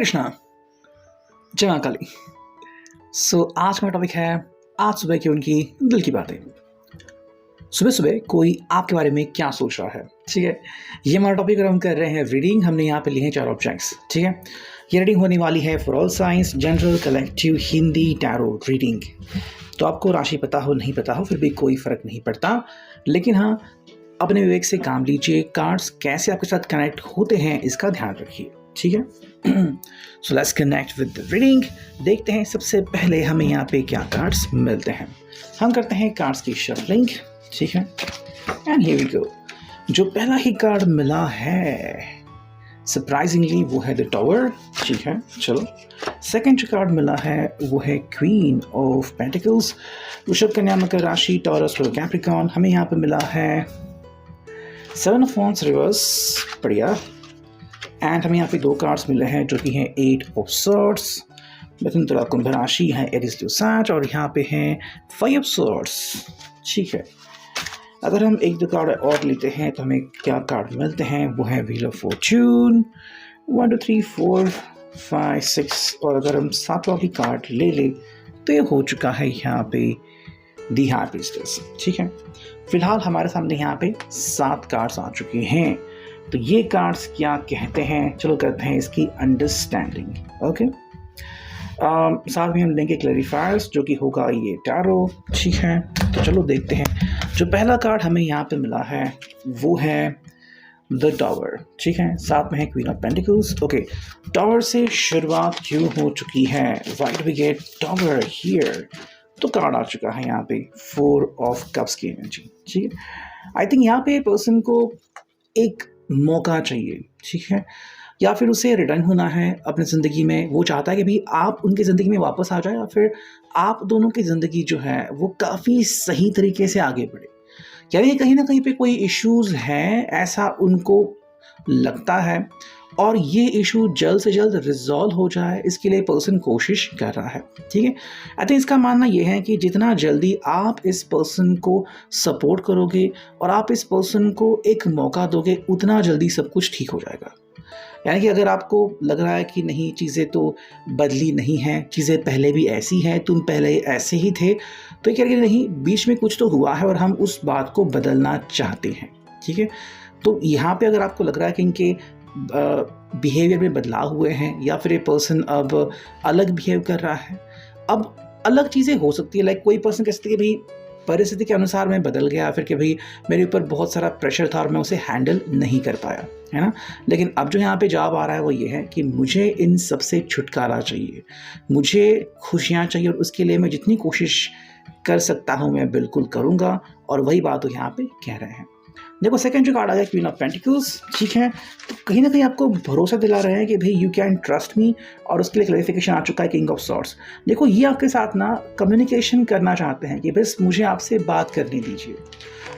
कृष्णा, जय मां काली। आज का टॉपिक है आज सुबह की उनकी दिल की बातें। सुबह सुबह कोई आपके बारे में क्या सोच रहा है, ठीक है। ये हमारा टॉपिक और हम कर रहे हैं रीडिंग। हमने यहाँ पे लिए हैं 4 ऑब्जेक्ट्स, ठीक है। ये रीडिंग होने वाली है for all science, general, collective, Hindi, tarot reading. तो आपको राशि पता हो नहीं पता हो फिर भी कोई फ़र्क नहीं पड़ता, लेकिन हाँ, अपने विवेक से काम लीजिए। कार्ड्स कैसे आपके साथ कनेक्ट होते हैं इसका ध्यान रखिए, ठीक है। So let's connect with the reading. देखते हैं सबसे पहले हमें यहाँ पे क्या कार्ड्स मिलते हैं। हम करते हैं कार्ड्स की शफलिंग, ठीक है। And here we go. जो पहला ही कार्ड मिला है सरप्राइजिंगली वो है द टॉवर, ठीक है। चलो, सेकंड जो कार्ड मिला है वो है क्वीन ऑफ पेंटिकल्स, वृषभ, कन्या, मकर राशि, टॉरस और कैप्रिकॉर्न। हमें यहाँ पे मिला है 7 ऑफ वांड्स रिवर्स, बढ़िया। एंड हमें यहाँ पे 2 कार्ड्स मिले हैं जो कि हैं 8 ऑफ सॉर्ड्स, मिथुन, तुला, कुंभ राशि है, एरिस, लियो, साज, और यहाँ पे हैं 5 ऑफ सॉर्ड्स, ठीक है। अगर हम 1-2 कार्ड और लेते हैं तो हमें क्या कार्ड मिलते हैं वो है व्हील ऑफ फॉर्च्यून, 1 2 3 4 5 6, और अगर हम 7वां भी कार्ड ले ले तो ये हो चुका है यहाँ पे दी हाई प्रीस्टेस, ठीक है। फिलहाल हमारे सामने यहाँ पे 7 कार्ड्स आ चुके हैं। तो ये कार्ड्स क्या कहते हैं, चलो करते हैं इसकी अंडरस्टैंडिंग, ओके। साथ में हम लेंगे क्लैरिफायर्स जो कि होगा ये टैरो, ठीक है। तो चलो देखते हैं। जो पहला कार्ड हमें यहाँ पे मिला है वो है द टॉवर, ठीक है। साथ में है queen of pentacles, okay. Tower से शुरुआत क्यों हो चुकी है, why do we get tower here. तो कार्ड आ चुका है यहाँ पे 4 ऑफ कप्स की एनर्जी, ठीक है। आई थिंक यहाँ पे पर्सन को एक मौका चाहिए, ठीक है, या फिर उसे रिटर्न होना है अपनी ज़िंदगी में। वो चाहता है कि भाई आप उनकी ज़िंदगी में वापस आ जाए, या फिर आप दोनों की ज़िंदगी जो है वो काफ़ी सही तरीके से आगे बढ़े। यानी कहीं ना कहीं पे कोई इश्यूज़ हैं ऐसा उनको लगता है, और ये इशू जल्द से जल्द रिजॉल्व हो जाए इसके लिए पर्सन कोशिश कर रहा है, ठीक है। आई थिंक इसका मानना ये है कि जितना जल्दी आप इस पर्सन को सपोर्ट करोगे और आप इस पर्सन को एक मौका दोगे उतना जल्दी सब कुछ ठीक हो जाएगा। यानी कि अगर आपको लग रहा है कि नहीं, चीज़ें तो बदली नहीं हैं, चीज़ें पहले भी ऐसी हैं, तुम पहले ऐसे ही थे, तो ये कह रहे नहीं, बीच में कुछ तो हुआ है और हम उस बात को बदलना चाहते हैं, ठीक है। तो यहाँ पे अगर आपको लग रहा है कि इनके बिहेवियर में बदलाव हुए हैं या फिर ये पर्सन अब अलग बिहेव कर रहा है, अब अलग चीज़ें हो सकती है। लाइक कोई पर्सन कह सकते हैं कि भाई परिस्थिति के अनुसार मैं बदल गया, फिर कि भाई मेरे ऊपर बहुत सारा प्रेशर था और मैं उसे हैंडल नहीं कर पाया, है ना। लेकिन अब जो यहाँ पे जवाब आ रहा है वो ये है कि मुझे इन सब से छुटकारा चाहिए, मुझे खुशियाँ चाहिए, और उसके लिए मैं जितनी कोशिश कर सकता हूँ मैं बिल्कुल करूँगा। और वही बात वो यहाँ पे कह रहे हैं। देखो, सेकंड जो कार्ड आ गया क्वीन ऑफ पेंटिकल्स, ठीक है। तो कहीं ना कहीं आपको भरोसा दिला रहे हैं कि भाई यू कैन ट्रस्ट मी, और उसके लिए क्लैरिफिकेशन आ चुका है किंग ऑफ सॉर्ड्स। देखो, ये आपके साथ ना कम्युनिकेशन करना चाहते हैं कि बस मुझे आपसे बात करने दीजिए,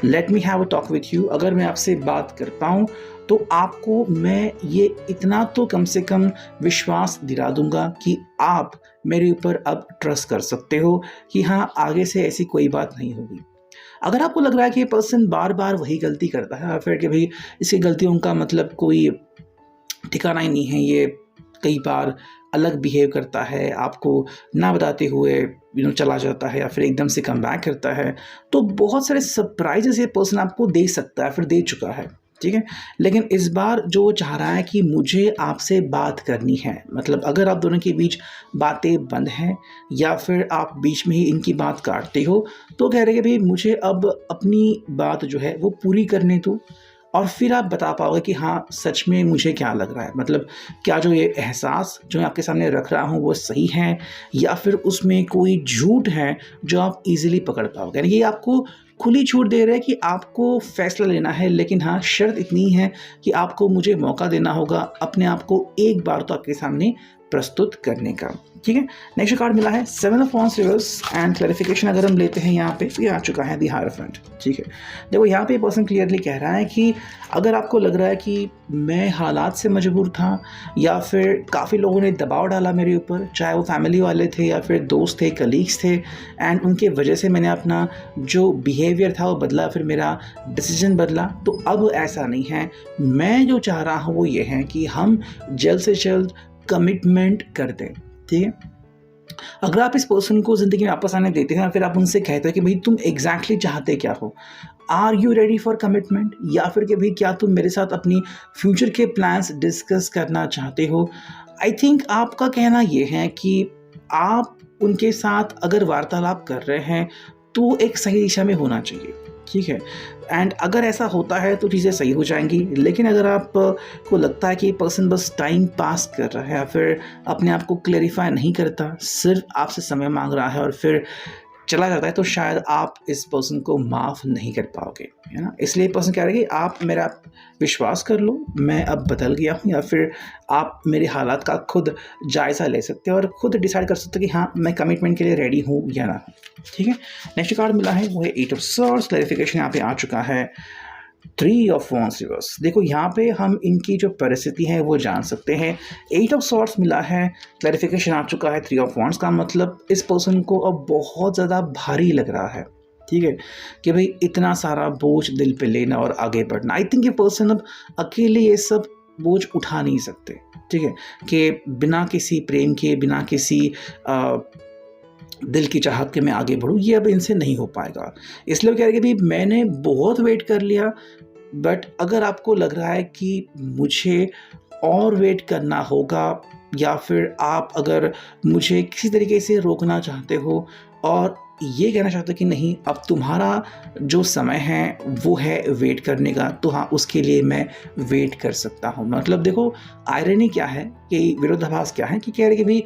let me have a talk with you. अगर मैं आपसे बात कर पाऊँ तो आपको मैं ये इतना तो कम से कम विश्वास दिला दूंगा कि आप मेरे ऊपर अब ट्रस्ट कर सकते हो कि हाँ, आगे से ऐसी कोई बात नहीं होगी। अगर आपको लग रहा है कि ये पर्सन बार बार वही गलती करता है, फिर कि भाई इसकी गलतियों का मतलब कोई ठिकाना ही नहीं है, ये कई बार अलग बिहेव करता है, आपको ना बताते हुए चला जाता है, या फिर एकदम से कम बैक करता है, तो बहुत सारे सरप्राइजेस ये पर्सन आपको दे सकता है, फिर दे चुका है, ठीक है। लेकिन इस बार जो चाह रहा है कि मुझे आपसे बात करनी है, मतलब अगर आप दोनों के बीच बातें बंद हैं या फिर आप बीच में ही इनकी बात काटते हो, तो कह रहे हैं कि भाई मुझे अब अपनी बात जो है वो पूरी करने दो, और फिर आप बता पाओगे कि हाँ, सच में मुझे क्या लग रहा है। मतलब क्या जो ये एहसास जो मैं आपके सामने रख रहा हूँ वो सही है, या फिर उसमें कोई झूठ है जो आप इजीली पकड़ पाओगे। यानी ये आपको खुली छूट दे रहे हैं कि आपको फैसला लेना है, लेकिन हाँ, शर्त इतनी है कि आपको मुझे मौका देना होगा अपने आप को एक बार तो आपके सामने प्रस्तुत करने का, ठीक है। नेक्स्ट कार्ड मिला है 7 of wands reverse, and clarification अगर हम लेते हैं यहाँ पे तो ये आ चुका है द हायरफेंट, ठीक है। देखो, यहाँ पे पर्सन क्लियरली कह रहा है कि अगर आपको लग रहा है कि मैं हालात से मजबूर था, या फिर काफ़ी लोगों ने दबाव डाला मेरे ऊपर, चाहे वो फैमिली वाले थे या फिर दोस्त थे, कलीग्स थे, एंड उनके वजह से मैंने अपना जो बिहेवियर था वो बदला, फिर मेरा डिसीजन बदला, तो अब ऐसा नहीं है। मैं जो चाह रहा हूँ वो ये है कि हम जल्द से जल्द कमिटमेंट कर दें, ठीक है। अगर आप इस पर्सन को ज़िंदगी में वापस आने देते हैं, फिर आप उनसे कहते हैं कि भाई तुम एग्जैक्टली चाहते क्या हो, are you ready for commitment, या फिर कि भाई क्या तुम मेरे साथ अपनी फ्यूचर के प्लान्स डिस्कस करना चाहते हो। आई थिंक आपका कहना ये है कि आप उनके साथ अगर वार्तालाप कर रहे हैं तो एक सही दिशा में होना चाहिए, ठीक है। एंड अगर ऐसा होता है तो चीज़ें सही हो जाएंगी। लेकिन अगर आप को लगता है कि ये पर्सन बस टाइम पास कर रहा है या फिर अपने आप को क्लेरिफाई नहीं करता, सिर्फ आपसे समय मांग रहा है और फिर चला जाता है, तो शायद आप इस पर्सन को माफ़ नहीं कर पाओगे, है ना। इसलिए पर्सन कह रहा है कि आप मेरा विश्वास कर लो, मैं अब बदल गया हूँ, या फिर आप मेरे हालात का खुद जायज़ा ले सकते हो और खुद डिसाइड कर सकते हो कि हाँ मैं कमिटमेंट के लिए रेडी हूँ या ना हूँ, ठीक है। नेक्स्ट कार्ड मिला है वो है 8 ऑफ सॉर्ड्स। क्लैरिफिकेशन यहाँ पे आ चुका है 3 ऑफ वॉन्ड्स रिवर्स। देखो यहाँ पे हम इनकी जो परिस्थिति है वो जान सकते हैं। 8 ऑफ सॉर्ड्स मिला है, क्लैरिफिकेशन आ चुका है 3 ऑफ वॉन्ड्स का मतलब इस पर्सन को अब बहुत ज़्यादा भारी लग रहा है, ठीक है, कि भाई इतना सारा बोझ दिल पे लेना और आगे बढ़ना। आई थिंक ये पर्सन अब अकेले ये सब बोझ उठा नहीं सकते, ठीक है, कि बिना किसी प्रेम के, बिना किसी दिल की चाहत के मैं आगे बढ़ूँ, ये अब इनसे नहीं हो पाएगा। इसलिए कह रहे कि भाई मैंने बहुत वेट कर लिया, बट अगर आपको लग रहा है कि मुझे और वेट करना होगा, या फिर आप अगर मुझे किसी तरीके से रोकना चाहते हो और ये कहना चाहते हो कि नहीं अब तुम्हारा जो समय है वो है वेट करने का, तो हाँ उसके लिए मैं वेट कर सकता हूँ। मतलब देखो आयरनी क्या है, कि विरोधाभास क्या है, कि कह रहे कि भाई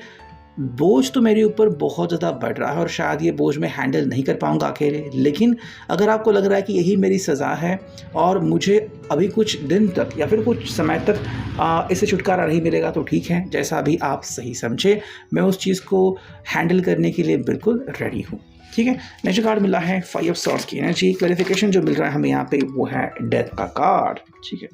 बोझ तो मेरे ऊपर बहुत ज़्यादा बढ़ रहा है और शायद ये बोझ मैं हैंडल नहीं कर पाऊँगा अकेले, लेकिन अगर आपको लग रहा है कि यही मेरी सज़ा है और मुझे अभी कुछ दिन तक या फिर कुछ समय तक इससे छुटकारा नहीं मिलेगा, तो ठीक है, जैसा भी आप सही समझे, मैं उस चीज़ को हैंडल करने के लिए बिल्कुल रेडी हूँ, ठीक है। नेक्स्ट कार्ड मिला है 5 ऑफ सॉर्ड्स की एनर्जी। क्लैरिफिकेशन जो मिल रहा है हमें यहाँ पे वो है डेथ का कार्ड, ठीक है।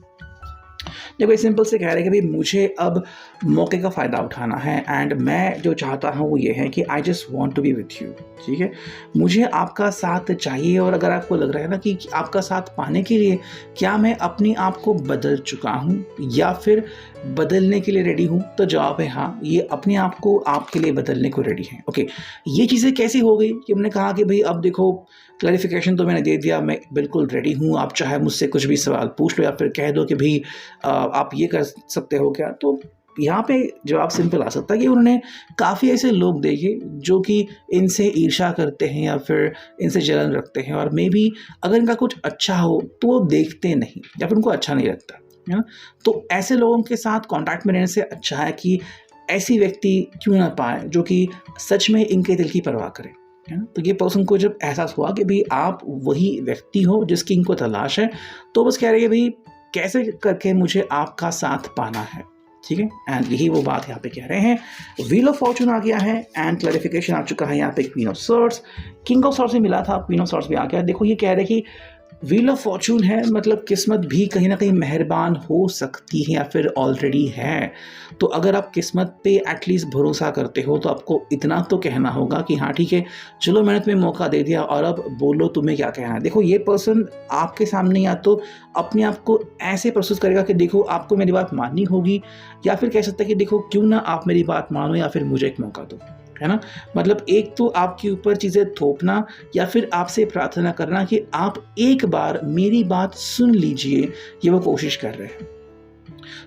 देखो सिंपल से कह रहे हैं कि भाई मुझे अब मौके का फ़ायदा उठाना है एंड मैं जो चाहता हूँ वो ये है कि I just want to be with you, ठीक है। मुझे आपका साथ चाहिए और अगर आपको लग रहा है ना कि आपका साथ पाने के लिए क्या मैं अपने आप को बदल चुका हूँ या फिर बदलने के लिए रेडी हूँ, तो जवाब है हाँ, ये अपने आप को आपके लिए बदलने को रेडी है। ओके, ये चीज़ें कैसी हो गई कि हमने कहा कि भाई अब देखो क्लैरिफिकेशन तो मैंने दे दिया, मैं बिल्कुल रेडी हूँ, आप चाहे मुझसे कुछ भी सवाल पूछ लो या फिर कह दो कि भाई आप ये कर सकते हो क्या, तो यहाँ पे जवाब सिंपल आ सकता है कि उन्होंने काफ़ी ऐसे लोग देखे जो कि इनसे ईर्ष्या करते हैं या फिर इनसे जलन रखते हैं और मे बी अगर इनका कुछ अच्छा हो तो वो देखते नहीं या फिर उनको अच्छा नहीं लगता, है ना। तो ऐसे लोगों के साथ कांटेक्ट में रहने से अच्छा है कि ऐसी व्यक्ति क्यों ना पाए जो कि सच में इनके दिल की परवाह करे, है ना। तो ये पर्सन को जब एहसास हुआ कि भाई आप वही व्यक्ति हो जिसकी इनको तलाश है, तो बस कह रहे हैं भाई कैसे करके मुझे आपका साथ पाना है, ठीक है। एंड यही वो बात यहाँ पे कह रहे हैं। व्हील ऑफ फॉर्चून आ गया है एंड क्लैरिफिकेशन आ चुका है यहाँ पे queen of swords. King of swords भी मिला था, क्वीन ऑफ सॉर्ड्स भी आ गया। देखो ये कह रहे हैं कि व्हील ऑफ फॉर्चून है मतलब किस्मत भी कहीं ना कहीं मेहरबान हो सकती है या फिर ऑलरेडी है। तो अगर आप किस्मत पे एटलीस्ट भरोसा करते हो तो आपको इतना तो कहना होगा कि हाँ ठीक है, चलो मैंने तुम्हें मौका दे दिया और अब बोलो तुम्हें क्या कहना है। देखो ये पर्सन आपके सामने या तो अपने आप को ऐसे प्रस्तुत करेगा कि देखो आपको मेरी बात माननी होगी, या फिर कह सकता है कि देखो क्यों ना आप मेरी बात मानो या फिर मुझे एक मौका दो, है ना। मतलब एक तो आपके ऊपर चीज़ें थोपना या फिर आपसे प्रार्थना करना कि आप एक बार मेरी बात सुन लीजिए, ये वो कोशिश कर रहे हैं।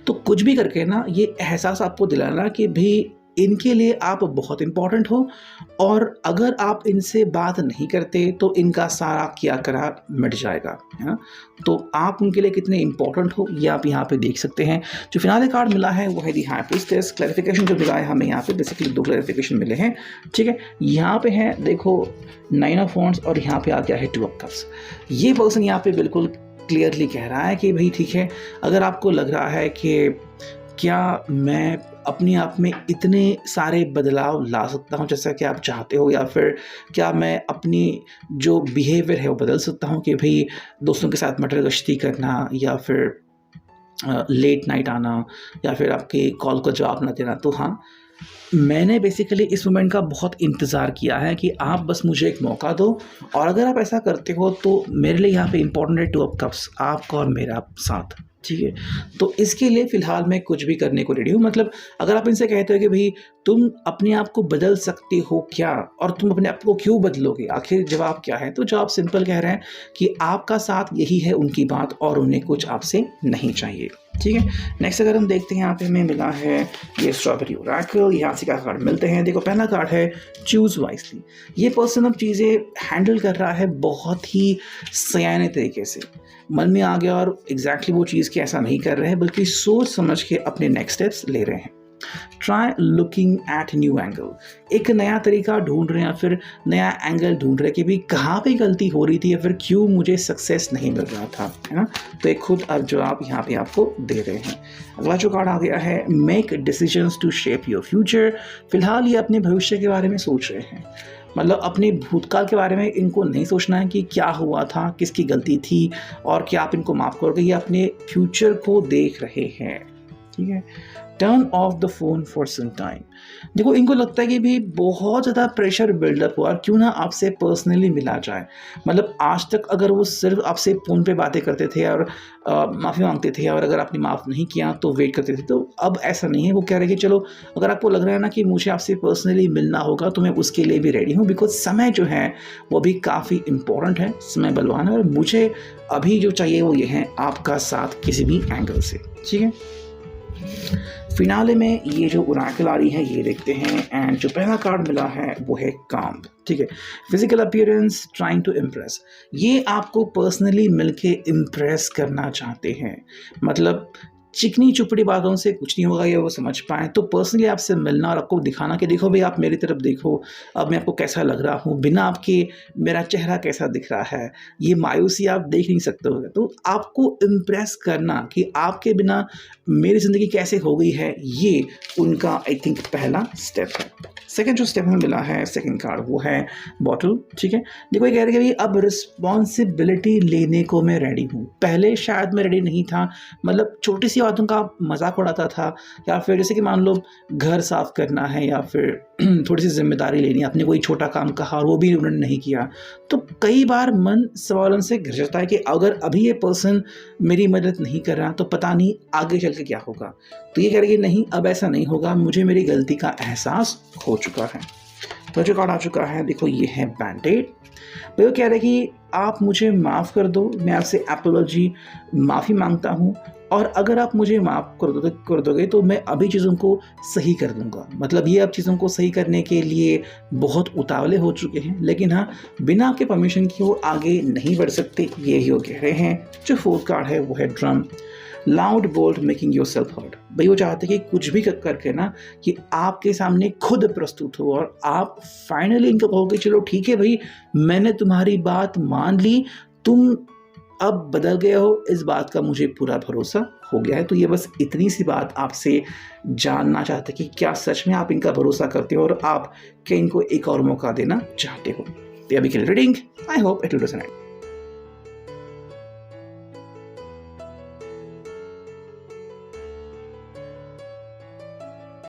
तो कुछ भी करके ना ये एहसास आपको दिलाना कि भाई इनके लिए आप बहुत इम्पोर्टेंट हो और अगर आप इनसे बात नहीं करते तो इनका सारा किया करा मिट जाएगा, है ना। तो आप उनके लिए कितने इम्पोर्टेंट हो ये आप यहाँ पे देख सकते हैं। जो फिनाले कार्ड मिला है वो है दी हाई प्रीस्टेस। क्लैरिफिकेशन जो मिला है हमें यहाँ पे बेसिकली 2 क्लैरिफिकेशन मिले हैं, ठीक है। यहाँ पे है देखो 9 ऑफ वॉन्ड्स और यहाँ पे आ गया है 2 ऑफ कप्स। ये पर्सन यहाँ पे बिल्कुल क्लियरली कह रहा है कि भाई ठीक है, अगर आपको लग रहा है कि क्या मैं अपने आप में इतने सारे बदलाव ला सकता हूँ जैसा कि आप चाहते हो, या फिर क्या मैं अपनी जो बिहेवियर है वो बदल सकता हूँ कि भाई दोस्तों के साथ मटर गश्ती करना या फिर लेट नाइट आना या फिर आपके कॉल को जवाब ना देना। तो हाँ, मैंने बेसिकली इस मोमेंट का बहुत इंतज़ार किया है कि आप बस मुझे एक मौका दो और अगर आप ऐसा करते हो तो मेरे लिए यहाँ पे इम्पोर्टेंट है 2 ऑफ कप्स, आपका और मेरा साथ, ठीक है, तो इसके लिए फ़िलहाल मैं कुछ भी करने को रेडी हूँ। मतलब अगर आप इनसे कहते हो कि भई तुम अपने आप को बदल सकते हो क्या? और तुम अपने आप को क्यों बदलोगे? आखिर जवाब क्या है? तो जवाब सिंपल कह रहे हैं कि आपका साथ यही है उनकी बात और उन्हें कुछ आपसे नहीं चाहिए। ठीक है? नेक्स्ट अगर हम देखते हैं यहाँ पे हमें मिला है ये स्ट्रॉबेरी ओरेकल, यहाँ से क्या कार्ड मिलते हैं? देखो पहला कार्ड है चूज़ वाइसली। ये पर्सन अब चीज़ें हैंडल कर रहा है बहुत ही सयाने तरीके से। मन में आ गया और एग्जैक्टली वो चीज़ की ऐसा नहीं कर रहे हैं बल्कि सोच समझ के अपने नेक्स्ट स्टेप्स ले रहे हैं। Try looking at new angle, एक नया तरीका ढूंढ रहे हैं या फिर नया एंगल ढूंढ रहे हैं कि भी कहाँ पे गलती हो रही थी या फिर क्यों मुझे सक्सेस नहीं मिल रहा था, है ना। तो एक खुद अब जवाब यहाँ पे आपको दे रहे हैं। अगला जो कार्ड आ गया है make decisions to shape your future. फिलहाल ये अपने भविष्य के बारे में सोच रहे हैं। मतलब अपने भूतकाल के बारे में इनको नहीं सोचना है कि क्या हुआ था, किसकी गलती थी और क्या आप इनको माफ़ करोगे। ये अपने फ्यूचर को देख रहे हैं। ठीक है, turn off the phone for some time. देखो इनको लगता है कि भी बहुत ज़्यादा प्रेशर बिल्डअप हुआ, क्यों ना आपसे पर्सनली मिला जाए। मतलब आज तक अगर वो सिर्फ आपसे फ़ोन पे बातें करते थे और माफ़ी मांगते थे और अगर आपने माफ़ नहीं किया तो वेट करते थे, तो अब ऐसा नहीं है। वो कह रहे हैं कि चलो अगर आपको लग रहा है ना कि मुझे आपसे पर्सनली मिलना होगा तो मैं उसके लिए भी रेडी हूँ, बिकॉज समय जो है वो भी काफ़ी इम्पोर्टेंट है, समय बलवान है और मुझे अभी जो चाहिए वो ये है आपका साथ किसी भी एंगल से। ठीक है, फिनाले में ये जो ओरेकल आ रही है ये देखते हैं एंड जो पहला कार्ड मिला है वो है काम। ठीक है, physical appearance trying to impress. ये आपको पर्सनली मिलके इम्प्रेस करना चाहते हैं। मतलब चिकनी चुपड़ी बातों से कुछ नहीं होगा, ये वो समझ पाएँ। तो पर्सनली आपसे मिलना और आपको दिखाना कि देखो भाई आप मेरी तरफ देखो, अब मैं आपको कैसा लग रहा हूँ, बिना आपके मेरा चेहरा कैसा दिख रहा है, ये मायूसी आप देख नहीं सकते हो। तो आपको इम्प्रेस करना कि आपके बिना मेरी ज़िंदगी कैसे हो गई है, ये उनका आई थिंक पहला स्टेप है। सेकंड जो स्टेप हमें मिला है, सेकंड कार्ड, वो है बॉटल। ठीक है, देखो ये कह रहे हैं कि भाई अब रिस्पॉन्सिबिलिटी लेने को मैं रेडी हूँ। पहले शायद मैं रेडी नहीं था, मतलब छोटी सी बातों का मजाक उड़ाता था, या फिर जैसे कि मान लो घर साफ करना है या फिर थोड़ी सी जिम्मेदारी लेनी है, आपने कोई छोटा काम कहा और वो भी उन्होंने नहीं किया, तो कई बार मन सवालों से घिर जाता है कि अगर अभी ये पर्सन मेरी मदद नहीं कर रहा तो पता नहीं आगे चल के क्या होगा। तो ये कह रही है नहीं, अब ऐसा नहीं होगा, मुझे मेरी गलती का एहसास हो चुका है। तो जो कार्ड आ चुका है देखो ये है बैंडेड। वो कह रहे कि आप मुझे माफ़ कर दो, मैं आपसे एपोलॉजी माफ़ी मांगता हूँ और अगर आप मुझे माफ़ कर दोगे तो मैं अभी चीज़ों को सही कर दूंगा। मतलब ये अब चीज़ों को सही करने के लिए बहुत उतावले हो चुके हैं, लेकिन हाँ बिना आपके परमिशन के वो आगे नहीं बढ़ सकते, ये ही वो कह रहे हैं। जो फोर्थ कार्ड है वो है drum. Loud bold making yourself heard. भाई वो चाहते कि कुछ भी करके ना कि आपके सामने खुद प्रस्तुत हो और आप फाइनली इनको कहोगे चलो ठीक है भाई मैंने तुम्हारी बात मान ली, तुम अब बदल गए हो, इस बात का मुझे पूरा भरोसा हो गया है। तो ये बस इतनी सी बात आपसे जानना चाहते कि क्या सच में आप इनका भरोसा करते हो और आप क्या इनको एक और मौका देना चाहते हो। तो अभी के लिए reading, I hope it will resonate.